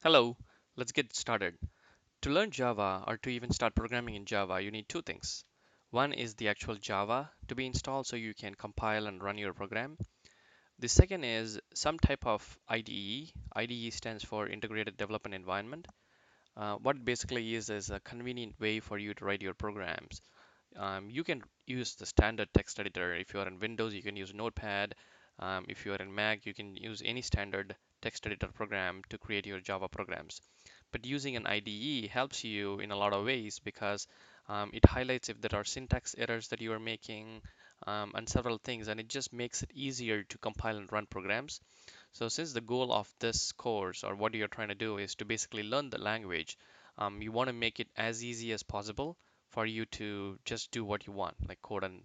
Hello, let's get started. To learn Java or to even start programming in Java, you need two things. One is the actual Java to be installed so you can compile and run your program. The second is some type of IDE. IDE stands for Integrated Development Environment. What it basically is a convenient way for you to write your programs. You can use the standard text editor. If you are in Windows, you can use Notepad. If you are in Mac, you can use any standard text editor program to create your Java programs. But using an IDE helps you in a lot of ways because it highlights if there are syntax errors that you are making and several things, and it just makes it easier to compile and run programs. So since the goal of this course or what you're trying to do is to basically learn the language, you want to make it as easy as possible for you to just do what you want, like code and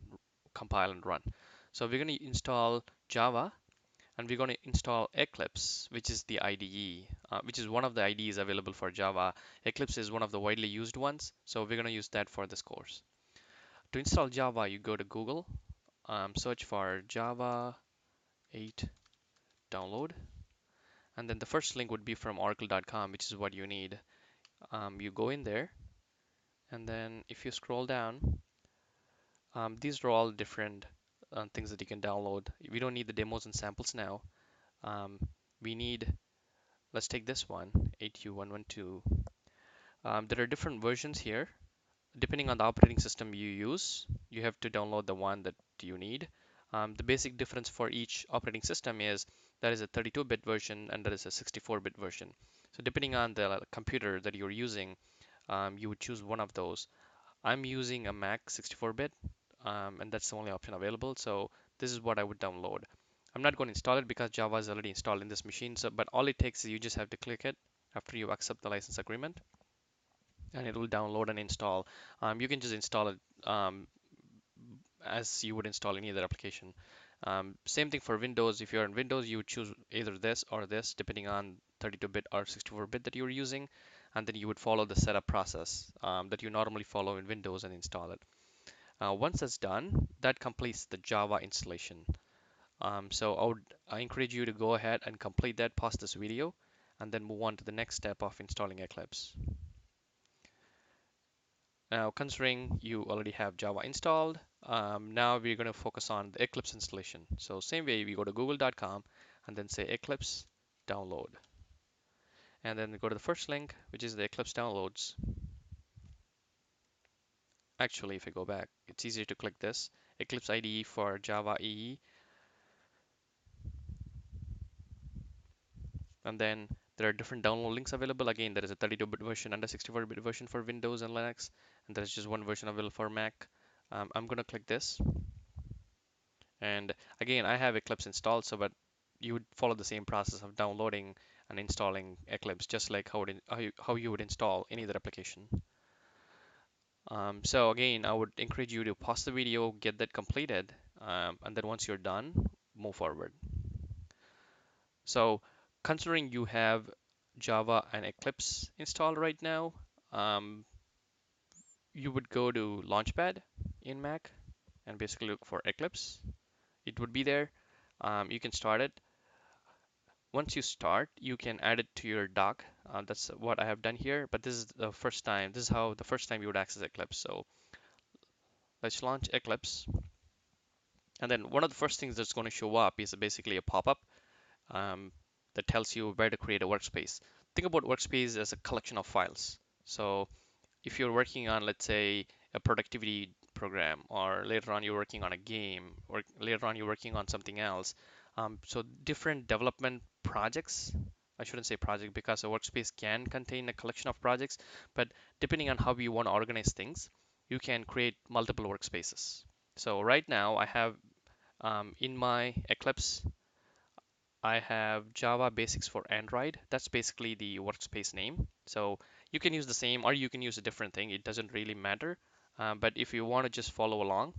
compile and run. So we're going to install Java and we're going to install Eclipse, which is the IDE, which is one of the IDEs available for Java. Eclipse is one of the widely used ones, so we're going to use that for this course. To install Java, you go to Google, search for Java 8 download, and then the first link would be from oracle.com, which is what you need. You go in there, and then if you scroll down, these are all different things that you can download. We don't need the demos and samples now. Um, we need, let's take this one, 8U112. There are different versions here. Depending on the operating system you use, you have to download the one that you need. The basic difference for each operating system is there is a 32-bit version and there is a 64-bit version. So depending on the computer that you're using, you would choose one of those. I'm using a Mac 64-bit, and that's the only option available. So this is what I would download. I'm not going to install it because Java is already installed in this machine. So, but all it takes is you just have to click it after you accept the license agreement, and it will download and install. You can just install it as you would install any other application. Same thing for Windows. If you're in Windows, you would choose either this or this, depending on 32-bit or 64-bit that you're using, and then you would follow the setup process that you normally follow in Windows and install it. Once that's done, that completes the Java installation. So I encourage you to go ahead and complete that, pause this video, and then move on to the next step of installing Eclipse. Now, considering you already have Java installed, now we're going to focus on the Eclipse installation. So same way, we go to google.com and then say Eclipse download. And then we go to the first link, which is the Eclipse downloads. Actually, if I go back, it's easier to click this. Eclipse IDE for Java EE. And then there are different download links available. Again, there is a 32-bit version and a 64-bit version for Windows and Linux. And there's just one version available for Mac. I'm going to click this. And again, I have Eclipse installed, so but you would follow the same process of downloading and installing Eclipse, just like how you would install any other application. So again, I would encourage you to pause the video, get that completed, and then once you're done, move forward. So considering you have Java and Eclipse installed right now, um, you would go to Launchpad in Mac and basically look for Eclipse. It would be there. You can start it. Once you start, you can add it to your dock. That's what I have done here, but this is the first time. This is how the first time you would access Eclipse. So let's launch Eclipse. And then one of the first things that's going to show up is basically a pop-up um, that tells you where to create a workspace. Think about workspace as a collection of files. So if you're working on, let's say, a productivity program, or later on you're working on a game, or later on you're working on something else. So different development projects, I shouldn't say project because a workspace can contain a collection of projects, but depending on how you want to organize things, you can create multiple workspaces. So right now I have in my Eclipse, I have Java Basics for Android. That's basically the workspace name. So you can use the same or you can use a different thing. It doesn't really matter. But if you want to just follow along,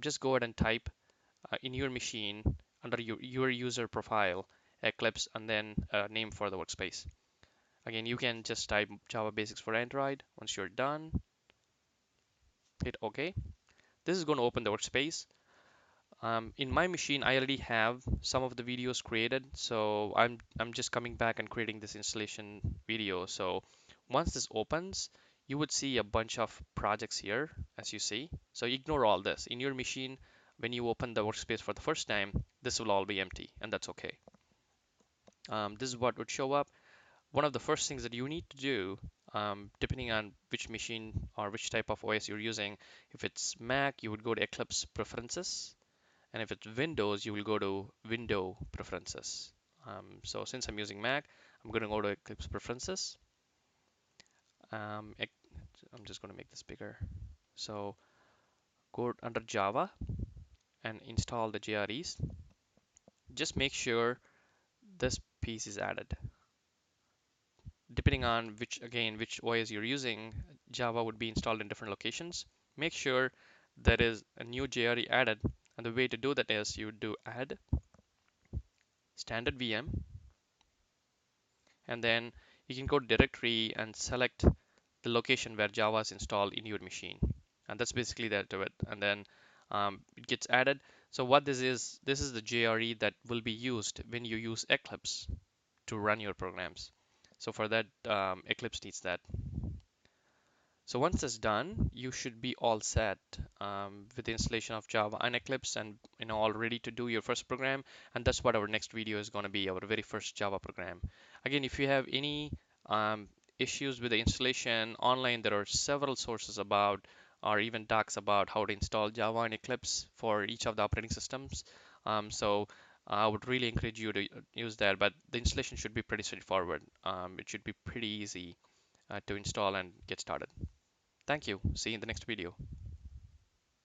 just go ahead and type in your machine under your user profile Eclipse and then a name for the workspace. Again, you can just type Java Basics for Android. Once you're done, hit OK. This is going to open the workspace. In my machine, I already have some of the videos created, so I'm just coming back and creating this installation video. So once this opens, you would see a bunch of projects here, as you see. So ignore all this. In your machine, when you open the workspace for the first time, this will all be empty, and that's okay. This is what would show up. One of the first things that you need to do, depending on which machine or which type of OS you're using, if it's Mac, you would go to Eclipse Preferences, and if it's Windows, you will go to Window Preferences. So since I'm using Mac, I'm going to go to Eclipse Preferences. I'm just going to make this bigger. So go under Java and install the JREs. Just make sure this piece is added. Depending on which OS you're using, Java would be installed in different locations. Make sure there is a new JRE added, and the way to do that is you do add standard VM, and then you can go to directory and select the location where Java is installed in your machine. And that's basically that to it. And then it gets added. So what this is the JRE that will be used when you use Eclipse to run your programs. So for that, Eclipse needs that. So once it's done, you should be all set with the installation of Java and Eclipse, and all ready to do your first program. And that's what our next video is going to be, our very first Java program. Again, if you have any um, issues with the installation online, there are several sources about, or even docs about how to install Java and Eclipse for each of the operating systems. So I would really encourage you to use that, but the installation should be pretty straightforward. It should be pretty easy to install and get started. Thank you. See you in the next video.